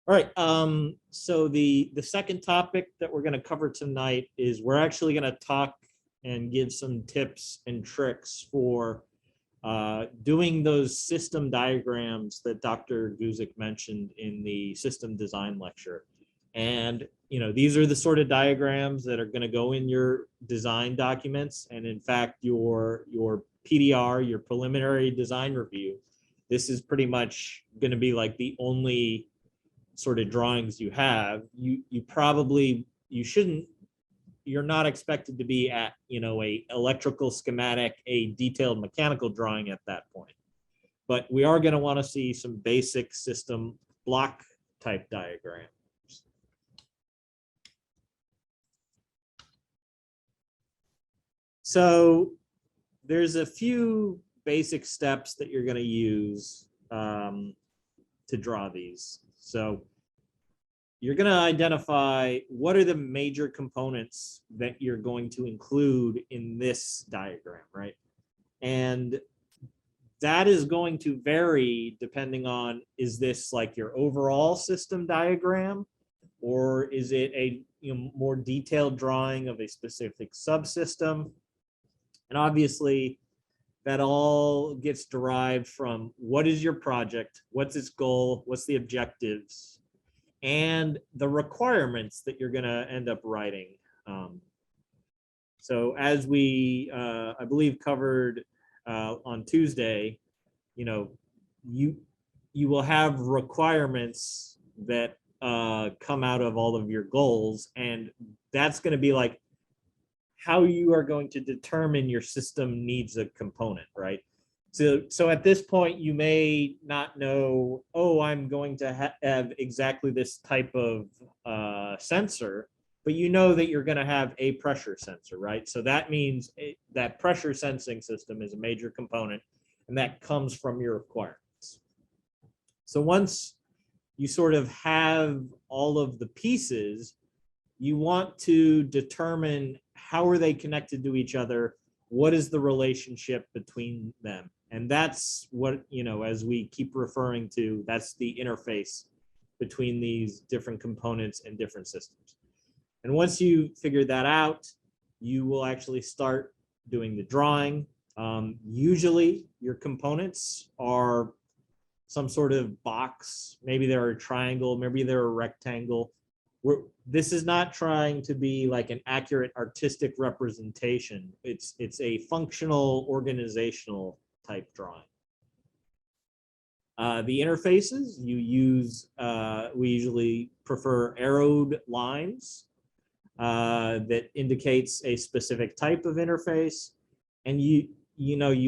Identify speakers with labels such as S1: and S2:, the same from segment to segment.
S1: All right. So the second topic that we're going to cover tonight is we're actually going to talk and give some tips and tricks for doing those system diagrams that Dr. Guzik mentioned in the system design lecture. And these are the sort of diagrams that are going to go in your design documents, and in fact, your PDR, your preliminary design review. This is pretty much going to be like the only sort of drawings you have. You shouldn't, you're not expected to be at a electrical schematic, a detailed mechanical drawing at that point, but we are going to want to see some basic system block type diagrams. So there's a few basic steps that you're going to use to draw these. So you're going to identify what are the major components that you're going to include in this diagram, right? And that is going to vary depending on, is this like your overall system diagram, or is it a more detailed drawing of a specific subsystem? And obviously, that all gets derived from what is your project, what's its goal, what's the objectives, and the requirements that you're going to end up writing. So as we, I believe, covered on Tuesday, you will have requirements that come out of all of your goals, and that's going to be like how you are going to determine your system needs a component, right? So at this point, you may not know, oh, I'm going to have exactly this type of sensor, but you know that you're going to have a pressure sensor, right? So that means that pressure sensing system is a major component, and that comes from your requirements. So once you sort of have all of the pieces, you want to determine how are they connected to each other, what is the relationship between them. And that's what, as we keep referring to, that's the interface between these different components and different systems. And once you figure that out, you will actually start doing the drawing. Usually your components are some sort of box, maybe they're a triangle, maybe they're a rectangle. This is not trying to be like an accurate artistic representation. It's a functional organizational type drawing. The interfaces you use, we usually prefer arrowed lines that indicates a specific type of interface, and you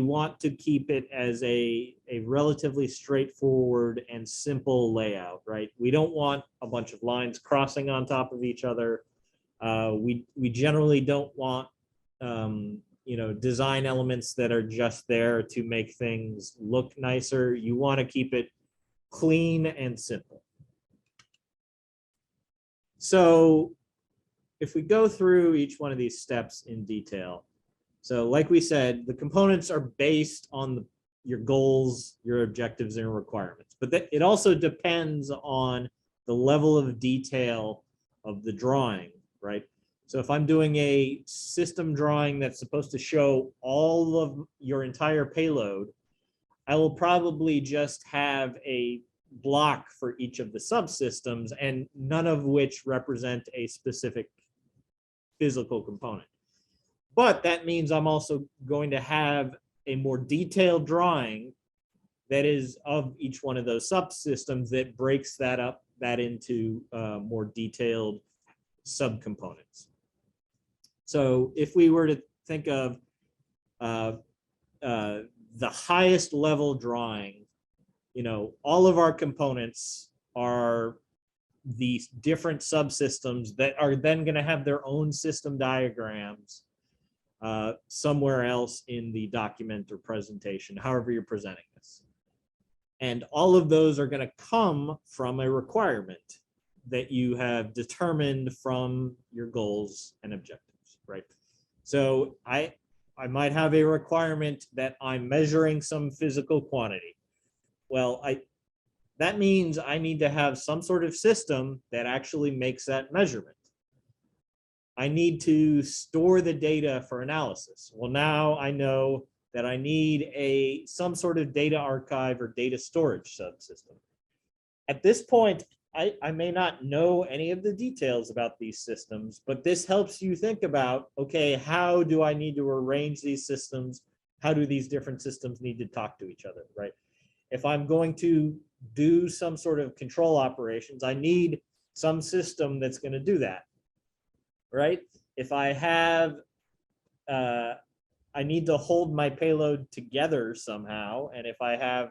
S1: want to keep it as a relatively straightforward and simple layout, right? We don't want a bunch of lines crossing on top of each other. We generally don't want design elements that are just there to make things look nicer. You want to keep it clean and simple. So if we go through each one of these steps in detail, so like we said, the components are based on your goals, your objectives, and your requirements. But it also depends on the level of detail of the drawing, right? So if I'm doing a system drawing that's supposed to show all of your entire payload, I will probably just have a block for each of the subsystems, and none of which represent a specific physical component. But that means I'm also going to have a more detailed drawing that is of each one of those subsystems that breaks that into more detailed subcomponents. So if we were to think of the highest level drawing, all of our components are these different subsystems that are then going to have their own system diagrams somewhere else in the document or presentation, however you're presenting this. And all of those are going to come from a requirement that you have determined from your goals and objectives, right? So I might have a requirement that I'm measuring some physical quantity. Well, that means I need to have some sort of system that actually makes that measurement. I need to store the data for analysis. Well, now I know that I need some sort of data archive or data storage subsystem. At this point, I may not know any of the details about these systems, but this helps you think about, okay, how do I need to arrange these systems? How do these different systems need to talk to each other, right? If I'm going to do some sort of control operations, I need some system that's going to do that, right? If I have, I need to hold my payload together somehow, and if I have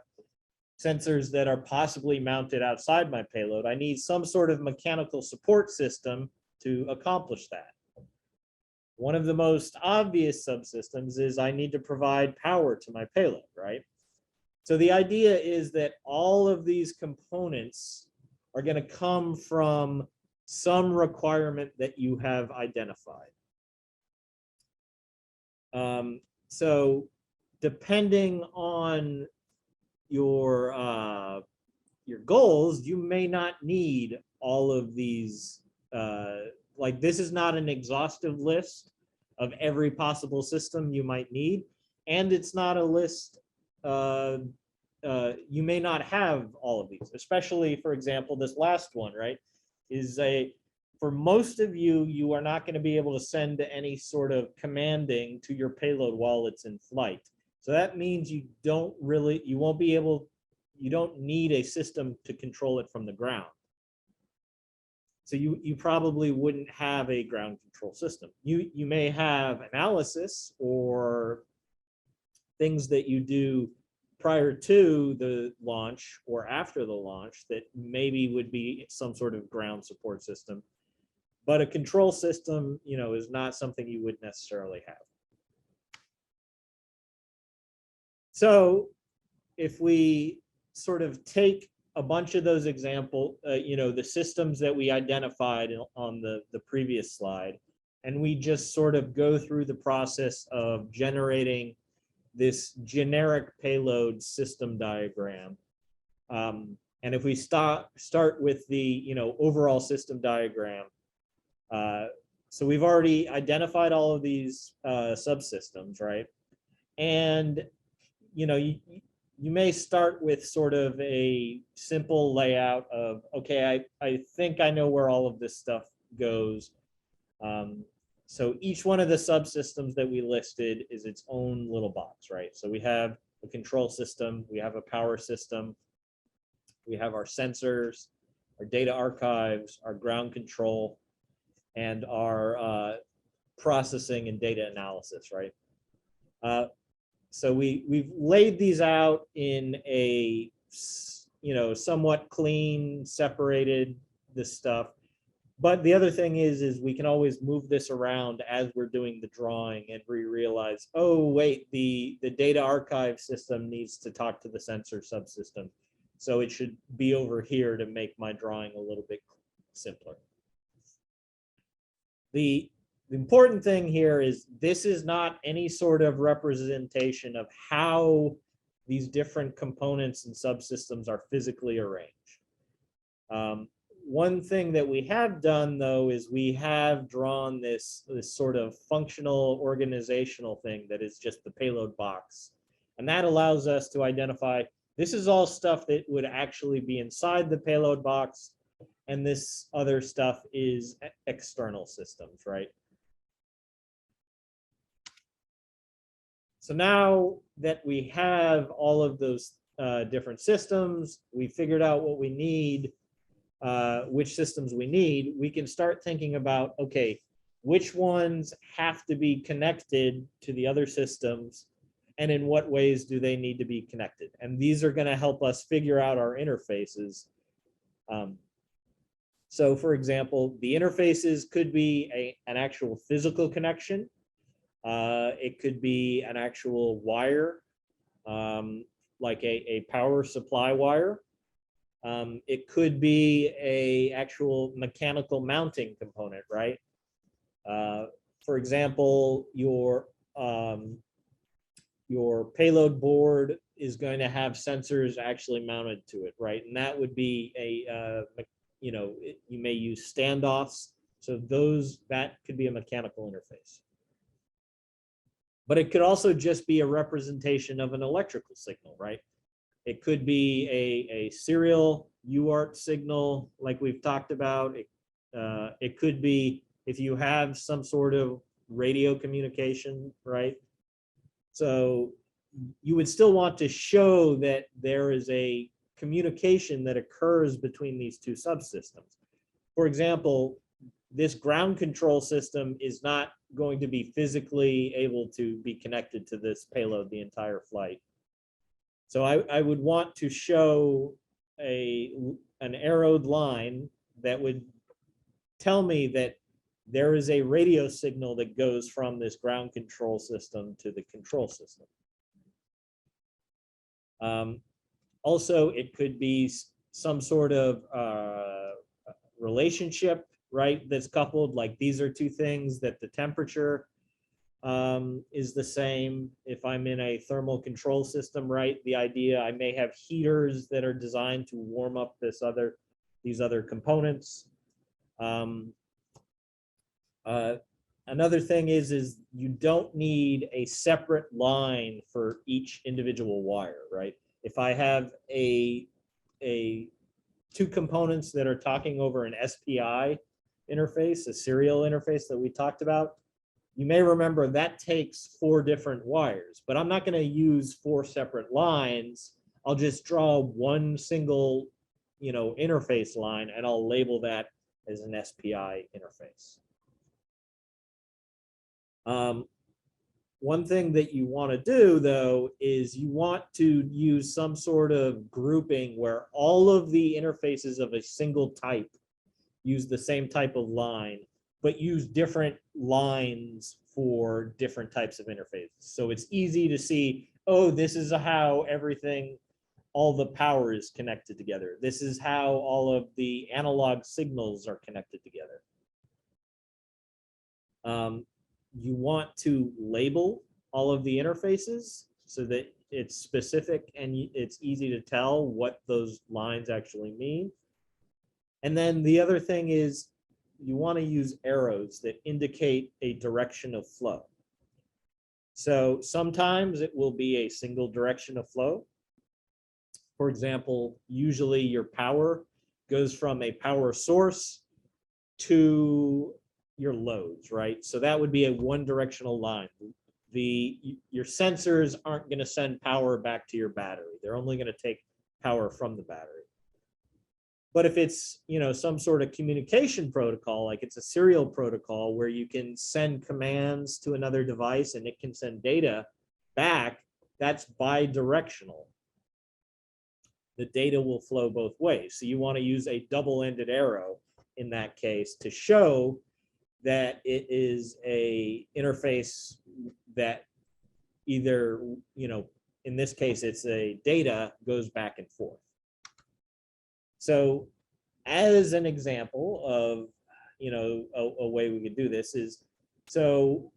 S1: sensors that are possibly mounted outside my payload, I need some sort of mechanical support system to accomplish that. One of the most obvious subsystems is I need to provide power to my payload, right? So the idea is that all of these components are going to come from some requirement that you have identified. So depending on your goals, you may not need all of these. Like, this is not an exhaustive list of every possible system you might need, and it's not a list. You may not have all of these, especially, for example, this last one, right? For most of you, you are not going to be able to send any sort of commanding to your payload while it's in flight. So that means you don't need a system to control it from the ground. So you probably wouldn't have a ground control system. You may have analysis or things that you do prior to the launch or after the launch that maybe would be some sort of ground support system. But a control system, is not something you would necessarily have. So if we sort of take a bunch of those examples, the systems that we identified on the previous slide, and we just sort of go through the process of generating this generic payload system diagram. And if we start with the overall system diagram, so we've already identified all of these subsystems, right? And you may start with sort of a simple layout of, okay, I think I know where all of this stuff goes. So each one of the subsystems that we listed is its own little box, right? So we have a control system, we have a power system, we have our sensors, our data archives, our ground control, and our processing and data analysis, right? So we've laid these out in a somewhat clean, separated this stuff. But the other thing is we can always move this around as we're doing the drawing, and we realize, oh wait, the data archive system needs to talk to the sensor subsystem, so it should be over here to make my drawing a little bit simpler. The important thing here is this is not any sort of representation of how these different components and subsystems are physically arranged. One thing that we have done, though, is we have drawn this sort of functional organizational thing that is just the payload box. And that allows us to identify, this is all stuff that would actually be inside the payload box, and this other stuff is external systems, right? So now that we have all of those different systems, we figured out what we need, which systems we need, we can start thinking about, okay, which ones have to be connected to the other systems, and in what ways do they need to be connected? And these are going to help us figure out our interfaces. So for example, the interfaces could be an actual physical connection. It could be an actual wire, like a power supply wire. It could be a actual mechanical mounting component, right? For example, your payload board is going to have sensors actually mounted to it, right? And that would be you may use standoffs. So that could be a mechanical interface. But it could also just be a representation of an electrical signal, right? It could be a serial UART signal, like we've talked about. It could be if you have some sort of radio communication, right? So you would still want to show that there is a communication that occurs between these two subsystems. For example, this ground control system is not going to be physically able to be connected to this payload the entire flight. So I would want to show an arrowed line that would tell me that there is a radio signal that goes from this ground control system to the control system. Also, it could be some sort of relationship, right, that's coupled, like these are two things that the temperature is the same. If I'm in a thermal control system, right, the idea I may have heaters that are designed to warm up these other components. Another thing is you don't need a separate line for each individual wire, right? If I have two components that are talking over an SPI interface, a serial interface that we talked about, you may remember that takes 4 different wires, but I'm not going to use 4 separate lines. I'll just draw one single, interface line, and I'll label that as an SPI interface. One thing that you want to do, though, is you want to use some sort of grouping where all of the interfaces of a single type use the same type of line, but use different lines for different types of interfaces. So it's easy to see, oh, this is how all the power is connected together. This is how all of the analog signals are connected together. You want to label all of the interfaces so that it's specific and it's easy to tell what those lines actually mean. And then the other thing is you want to use arrows that indicate a direction of flow. So sometimes it will be a single direction of flow. For example, usually your power goes from a power source to your loads, right? So that would be a one directional line. Your sensors aren't going to send power back to your battery. They're only going to take power from the battery. But if it's, some sort of communication protocol, like it's a serial protocol where you can send commands to another device and it can send data back, that's bidirectional. The data will flow both ways. So you want to use a double-ended arrow in that case to show that it is a interface that either, in this case, it's a data goes back and forth. So as an example of, a way we could do this is, so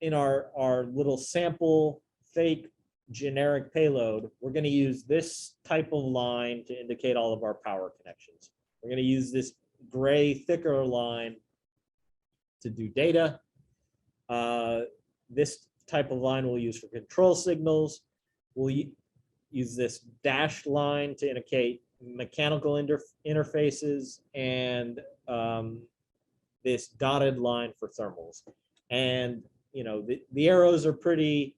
S1: in our little sample fake generic payload, we're going to use this type of line to indicate all of our power connections. We're going to use this gray thicker line to do data. This type of line we'll use for control signals. We'll use this dashed line to indicate mechanical interfaces, and this dotted line for thermals. And the arrows are pretty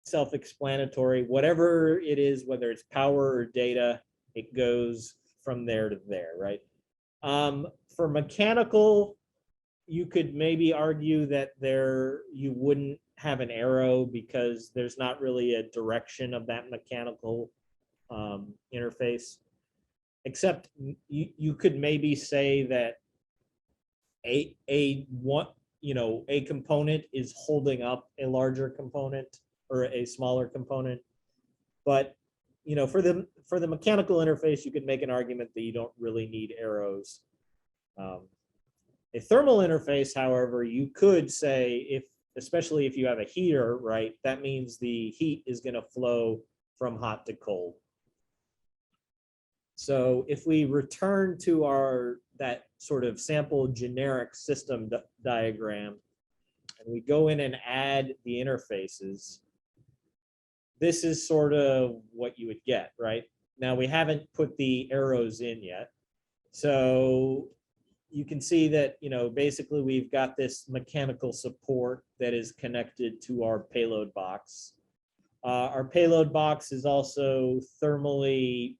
S1: self-explanatory. Whatever it is, whether it's power or data, it goes from there to there, right? For mechanical, you could maybe argue that you wouldn't have an arrow because there's not really a direction of that mechanical interface, except you could maybe say that a component is holding up a larger component or a smaller component. But for the mechanical interface, you could make an argument that you don't really need arrows. A thermal interface, however, you could say, especially if you have a heater, right, that means the heat is going to flow from hot to cold. So if we return to that sort of sample generic system diagram, and we go in and add the interfaces, this is sort of what you would get, right? Now we haven't put the arrows in yet. So you can see that, basically we've got this mechanical support that is connected to our payload box. Our payload box is also thermally,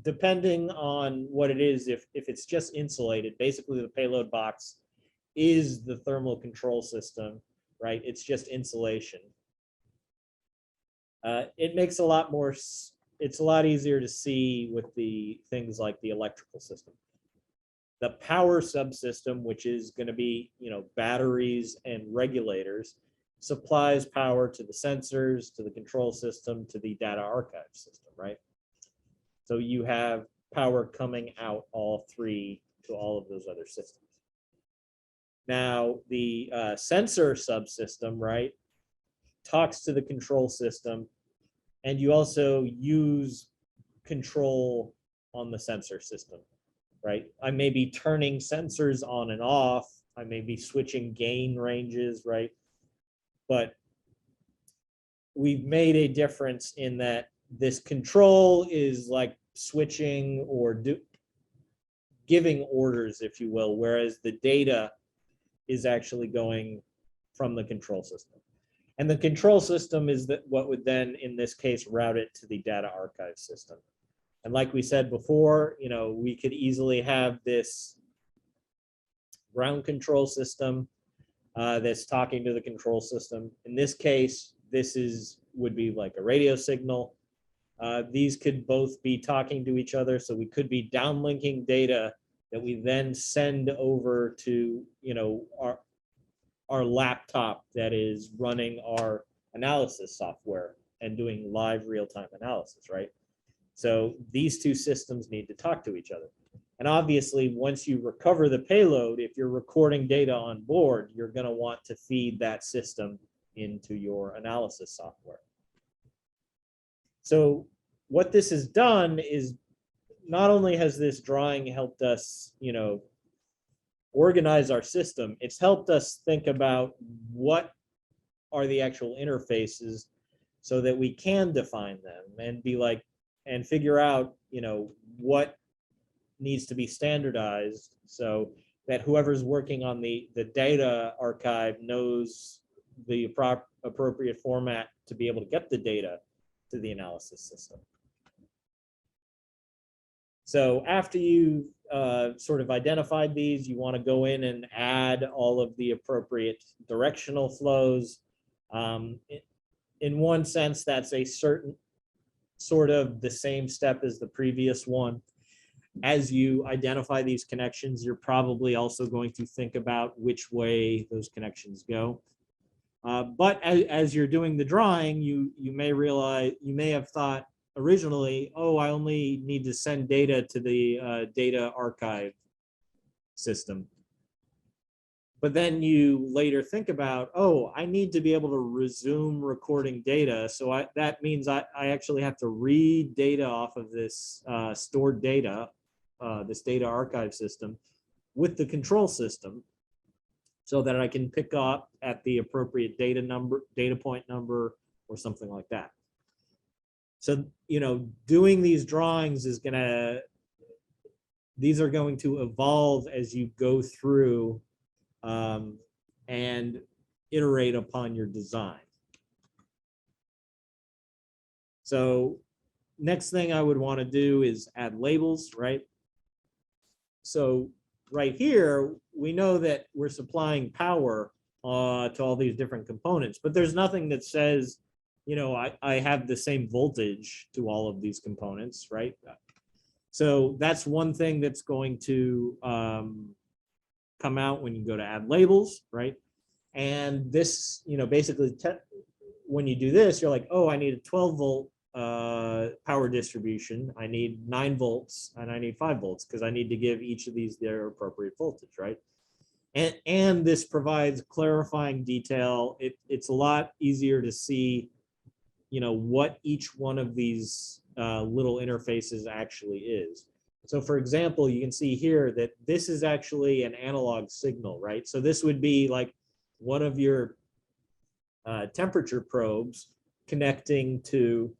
S1: depending on what it is, if it's just insulated, basically the payload box is the thermal control system, right? It's just insulation. It makes it's a lot easier to see with the things like the electrical system. The power subsystem, which is going to be, batteries and regulators, supplies power to the sensors, to the control system, to the data archive system, right? So you have power coming out all three to all of those other systems. Now, the sensor subsystem, right, talks to the control system, and you also use control on the sensor system, right? I may be turning sensors on and off. I may be switching gain ranges, right? But we've made a difference in that this control is like switching or giving orders, if you will, whereas the data is actually going from the control system. And the control system is what would then, in this case, route it to the data archive system. And like we said before, we could easily have this ground control system that's talking to the control system. In this case, would be like a radio signal. These could both be talking to each other, so we could be downlinking data that we then send over to our laptop that is running our analysis software and doing live real-time analysis, right? So these two systems need to talk to each other. And obviously, once you recover the payload, if you're recording data on board, you're going to want to feed that system into your analysis software. So what this has done is not only has this drawing helped us, organize our system, it's helped us think about what are the actual interfaces so that we can define them and figure out, what needs to be standardized so that whoever's working on the data archive knows the appropriate format to be able to get the data to the analysis system. So after you've sort of identified these, you want to go in and add all of the appropriate directional flows. In one sense, that's a certain sort of the same step as the previous one. As you identify these connections, you're probably also going to think about which way those connections go. But as you're doing the drawing, you may have thought originally, oh, I only need to send data to the data archive system. But then you later think about, oh, I need to be able to resume recording data. So that means I actually have to read data off of this stored data, this data archive system with the control system so that I can pick up at the appropriate data point number or something like that. So, doing these drawings these are going to evolve as you go through and iterate upon your design. So next thing I would want to do is add labels, right? So right here, we know that we're supplying power to all these different components, but there's nothing that says, I have the same voltage to all of these components, right? So that's one thing that's going to come out when you go to add labels, right? And this, basically, when you do this, you're like, oh, I need a 12 volt power distribution. I need 9 volts and I need 5 volts because I need to give each of these their appropriate voltage, right? And this provides clarifying detail. It's a lot easier to see what each one of these little interfaces actually is. So for example, you can see here that this is actually an analog signal, right? So this would be like one of your temperature probes connecting to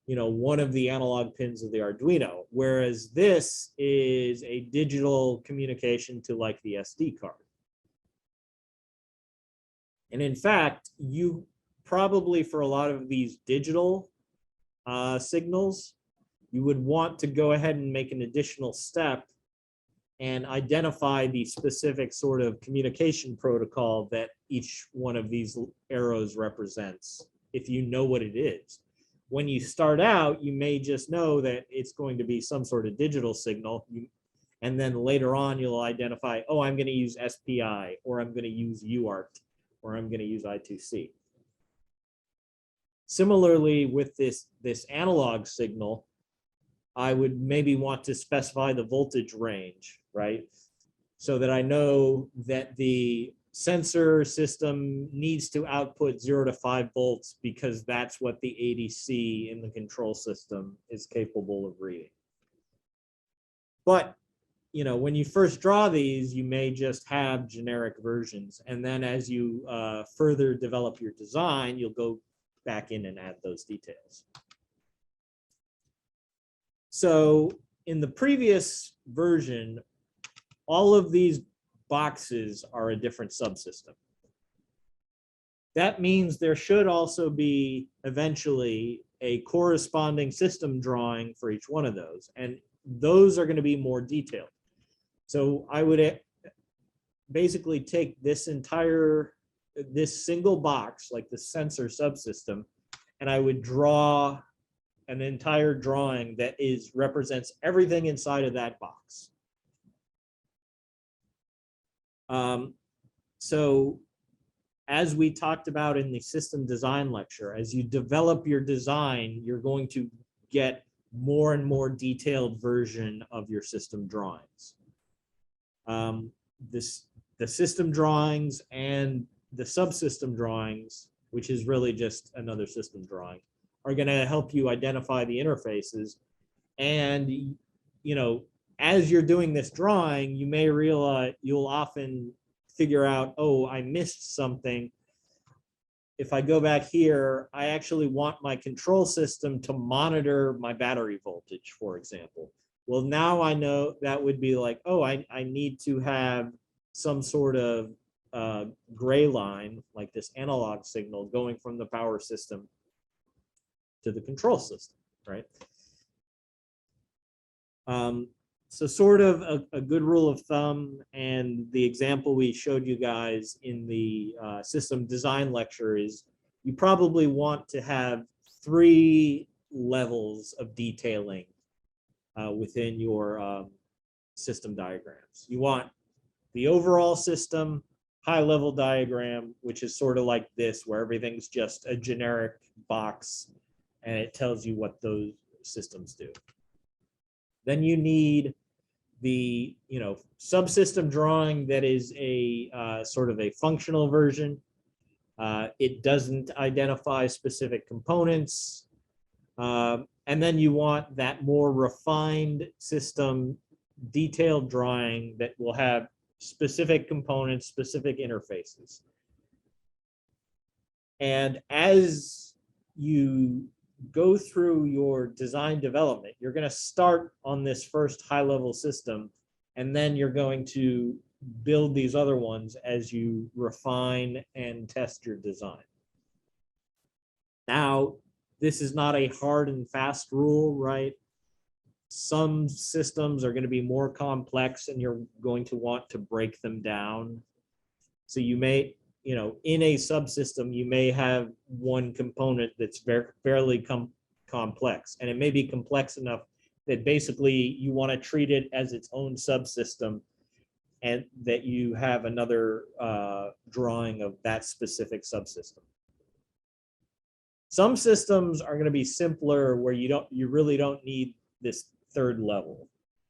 S1: one of the analog pins of the Arduino, whereas this is a digital communication to like the SD card. And in fact, you probably, for a lot of these digital signals, you would want to go ahead and make an additional step and identify the specific sort of communication protocol that each one of these arrows represents, if you know what it is. When you start out, you may just know that it's going to be some sort of digital signal, and then later on you'll identify, oh, I'm going to use SPI, or I'm going to use UART, or I'm going to use I2C. Similarly, with this analog signal, I would maybe want to specify the voltage range, right? So that I know that the sensor system needs to output 0 to 5 volts because that's what the ADC in the control system is capable of reading. But when you first draw these, you may just have generic versions, and then as you further develop your design, you'll go back in and add those details. So in the previous version, all of these boxes are a different subsystem. That means there should also be eventually a corresponding system drawing for each one of those, and those are going to be more detailed. So I would basically take this single box, like the sensor subsystem, and I would draw an entire drawing that represents everything inside of that box. So as we talked about in the system design lecture, as you develop your design, you're going to get more and more detailed version of your system drawings. The system drawings and the subsystem drawings, which is really just another system drawing, are going to help you identify the interfaces. And as you're doing this drawing, you may realize you'll often figure out, oh, I missed something. If I go back here, I actually want my control system to monitor my battery voltage, for example. Well, now I know that would be like, oh, I need to have some sort of gray line, like this analog signal going from the power system to the control system, right? So sort of a good rule of thumb, and the example we showed you guys in the system design lecture is you probably want to have 3 levels of detailing within your system diagrams. You want the overall system, high-level diagram, which is sort of like this, where everything's just a generic box, and it tells you what those systems do. Then you need the subsystem drawing that is a sort of a functional version. It doesn't identify specific components. And then you want that more refined system detailed drawing that will have specific components, specific interfaces. And as you go through your design development, you're going to start on this first high-level system, and then you're going to build these other ones as you refine and test your design. Now, this is not a hard and fast rule, right? Some systems are going to be more complex, and you're going to want to break them down. So you may, in a subsystem, you may have one component that's fairly complex, and it may be complex enough that basically you want to treat it as its own subsystem, and that you have another drawing of that specific subsystem. Some systems are going to be simpler, where you really don't need this third level.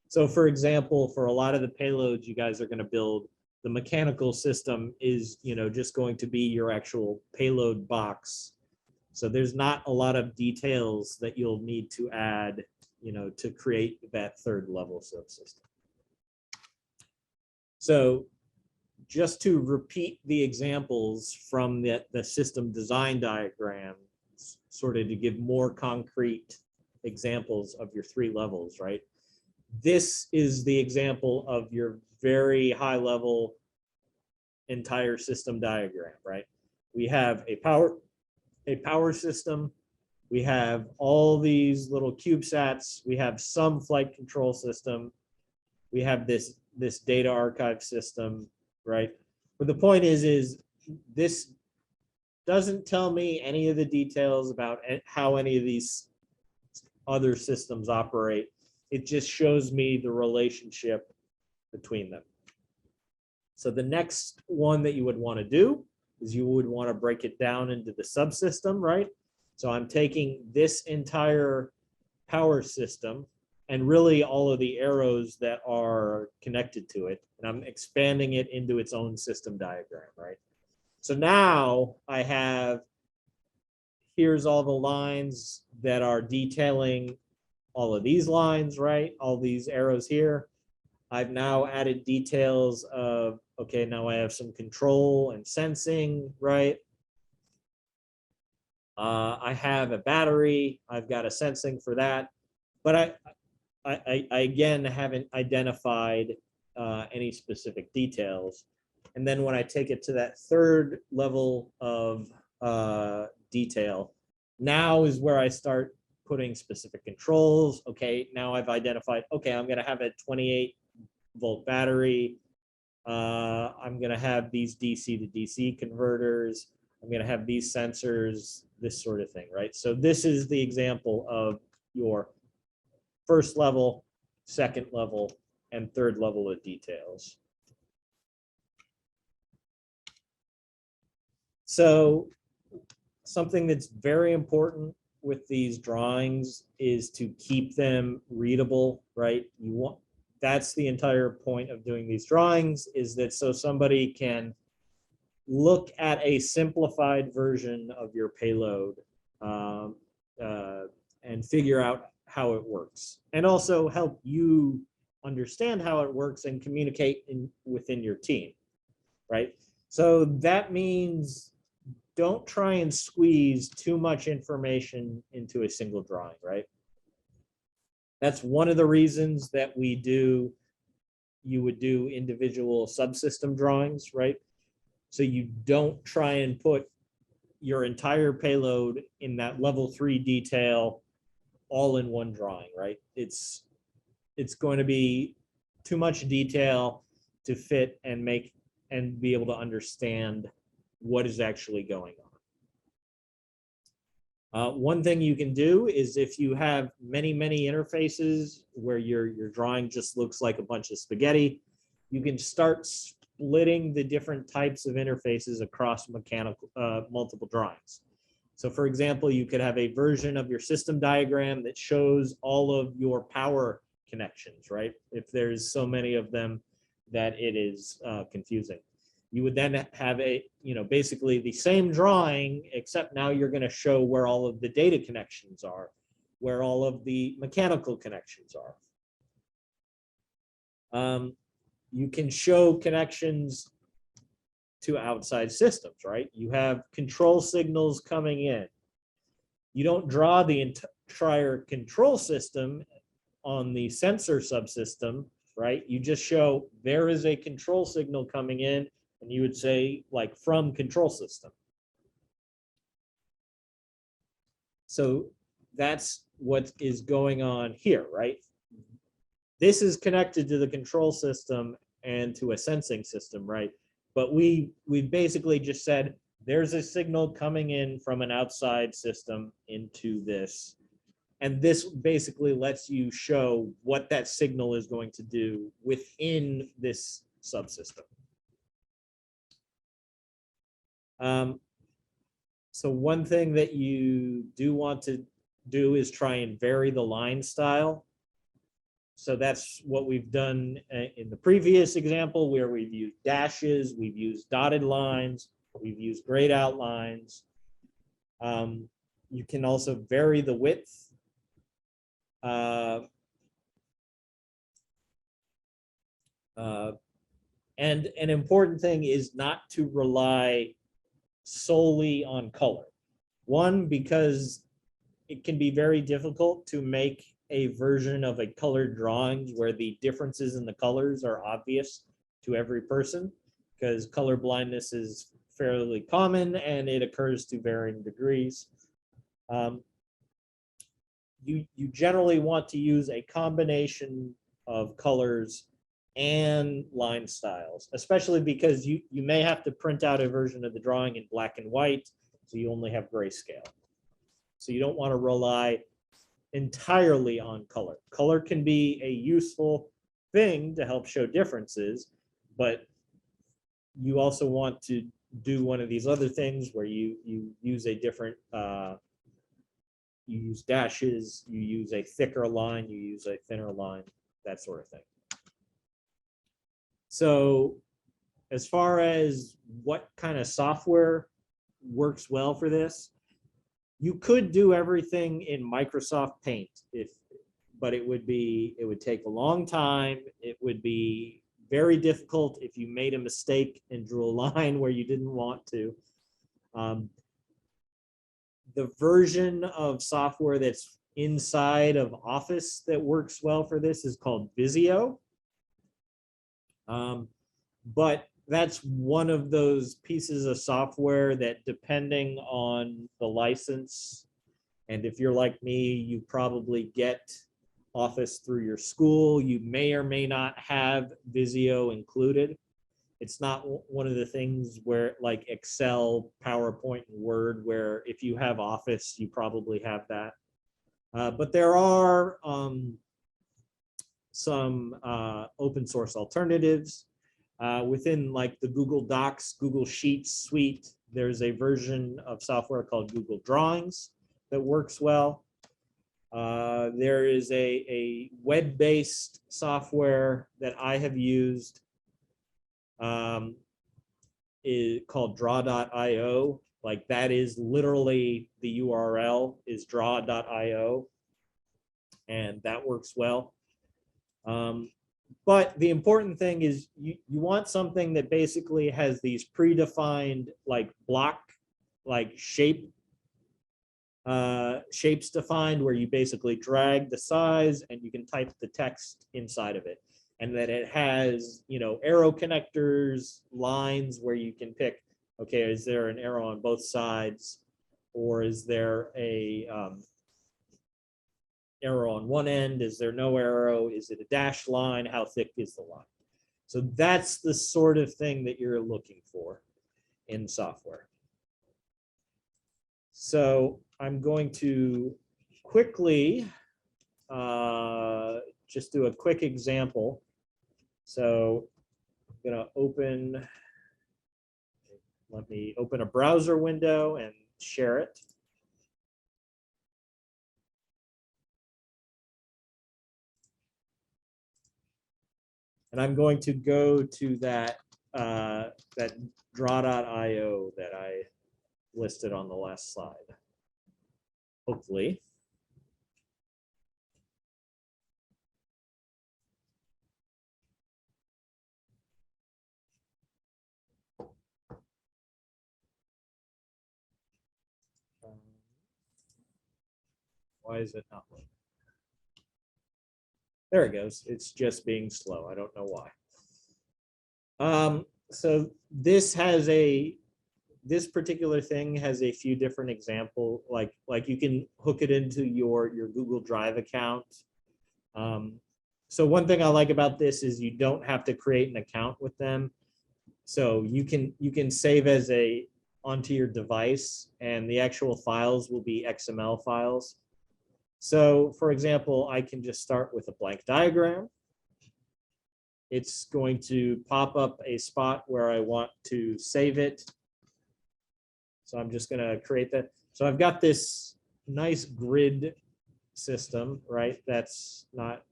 S1: So for example, for a lot of the payloads you guys are going to build, the mechanical system is just going to be your actual payload box. So there's not a lot of details that you'll need to add, to create that third level subsystem. So just to repeat the examples from the system design diagram, sort of to give more concrete examples of your three levels, right? This is the example of your very high level entire system diagram, right? We have a power system. We have all these little CubeSats. We have some flight control system. We have this data archive system, right? But the point is this doesn't tell me any of the details about how any of these other systems operate. It just shows me the relationship between them. So the next one that you would want to do is you would want to break it down into the subsystem, right? So I'm taking this entire power system and really all of the arrows that are connected to it, and I'm expanding it into its own system diagram, right? So now I have, here's all the lines that are detailing all of these lines, right? All these arrows here. I've now added details of, okay, now I have some control and sensing, right? I have a battery. I've got a sensing for that. But I again haven't identified any specific details. And then when I take it to that third level of detail, now is where I start putting specific controls. Okay, now I've identified, okay, I'm going to have a 28-volt battery. I'm going to have these DC to DC converters. I'm going to have these sensors, this sort of thing, right? So this is the example of your first level, second level, and third level of details. So something that's very important with these drawings is to keep them readable, right? That's the entire point of doing these drawings, is that so somebody can look at a simplified version of your payload and figure out how it works, and also help you understand how it works and communicate within your team, right? So that means don't try and squeeze too much information into a single drawing, right? That's one of the reasons that you would do individual subsystem drawings, right? So you don't try and put your entire payload in that level 3 detail all in one drawing, right? It's going to be too much detail to fit and make and be able to understand what is actually going on. One thing you can do is, if you have many interfaces where your drawing just looks like a bunch of spaghetti, you can start splitting the different types of interfaces across multiple drawings. So for example, you could have a version of your system diagram that shows all of your power connections, right? If there's so many of them that it is confusing. You would then have basically the same drawing, except now you're going to show where all of the data connections are, where all of the mechanical connections are. You can show connections to outside systems, right? You have control signals coming in. You don't draw the entire control system on the sensor subsystem, right? You just show there is a control signal coming in, and you would say, like, from control system. So that's what is going on here, right? This is connected to the control system and to a sensing system, right? But we've basically just said there's a signal coming in from an outside system into this. And this basically lets you show what that signal is going to do within this subsystem. So one thing that you do want to do is try and vary the line style. So that's what we've done in the previous example, where we've used dashes, we've used dotted lines, we've used grayed outlines. You can also vary the width. And an important thing is not to rely solely on color. One, because it can be very difficult to make a version of a colored drawings where the differences in the colors are obvious to every person, because color blindness is fairly common and it occurs to varying degrees. You generally want to use a combination of colors and line styles, especially because you may have to print out a version of the drawing in black and white, so you only have grayscale. So you don't want to rely entirely on color. Color can be a useful thing to help show differences, but you also want to do one of these other things where you use a different, you use dashes, you use a thicker line, you use a thinner line, that sort of thing. So as far as what kind of software works well for this, you could do everything in Microsoft Paint, but it would take a long time. It would be very difficult if you made a mistake and drew a line where you didn't want to. The version of software that's inside of Office that works well for this is called Visio. But that's one of those pieces of software that, depending on the license, and if you're like me, you probably get Office through your school, you may or may not have Visio included. It's not one of the things where, like Excel, PowerPoint, and Word, where if you have Office, you probably have that. But there are some open source alternatives. Within like the Google Docs, Google Sheets suite, there's a version of software called Google Drawings that works well. There is a web-based software that I have used called draw.io. Like, that is literally the URL is draw.io, and that works well. But the important thing is you want something that basically has these predefined like block, like shapes defined, where you basically drag the size and you can type the text inside of it. And that it has, arrow connectors, lines where you can pick, okay, is there an arrow on both sides? Or is there a arrow on one end? Is there no arrow? Is it a dashed line? How thick is the line? So that's the sort of thing that you're looking for in software. So I'm going to quickly just do a quick example. So I'm going to let me open a browser window and share it. And I'm going to go to that draw.io that I listed on the last slide, hopefully. Why is it not working? There it goes. It's just being slow. I don't know why. So this particular thing has a few different examples. Like you can hook it into your Google Drive account. So one thing I like about this is you don't have to create an account with them. So you can save as onto your device, and the actual files will be XML files. So for example, I can just start with a blank diagram. It's going to pop up a spot where I want to save it. So I'm just going to create that. So I've got this nice grid system, right? That's not,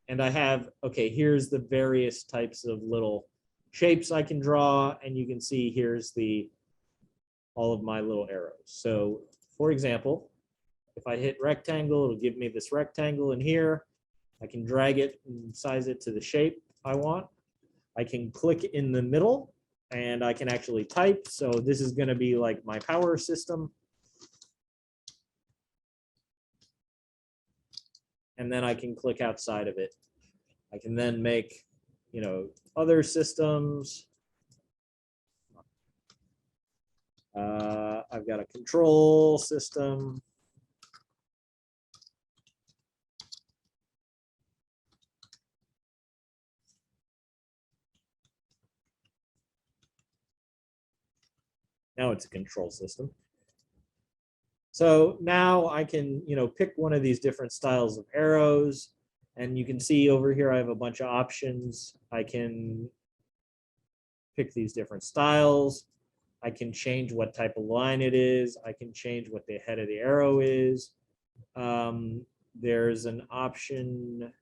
S1: and I have, okay, here's the various types of little shapes I can draw, and you can see here's all of my little arrows. So for example, If I hit rectangle, it'll give me this rectangle in here. I can drag it and size it to the shape I want. I can click in the middle and I can actually type. So this is going to be like my power system. And then I can click outside of it. I can then make, other systems. I've got a control system. Now it's a control system. So now I can, pick one of these different styles of arrows. And you can see over here, I have a bunch of options. I can pick these different styles. I can change what type of line it is. I can change what the head of the arrow is. There's an option,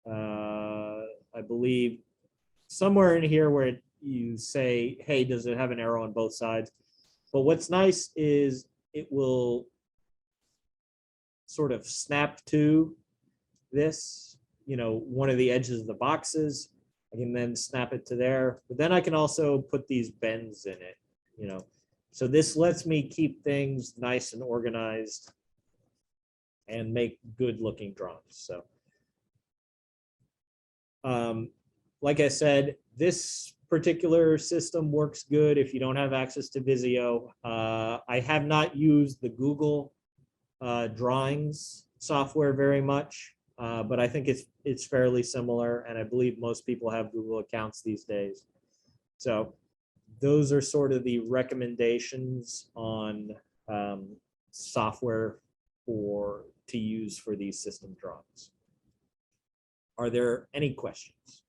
S1: I believe, somewhere in here where you say, hey, does it have an arrow on both sides? But what's nice is it will sort of snap to this, one of the edges of the boxes. I can then snap it to there, but then I can also put these bends in it, So this lets me keep things nice and organized and make good looking drawings. So, like I said, this particular system works good if you don't have access to Visio. I have not used the Google drawings software very much, but I think it's fairly similar, and I believe most people have Google accounts these days. So those are sort of the recommendations on software to use for these system drawings. Are there any questions?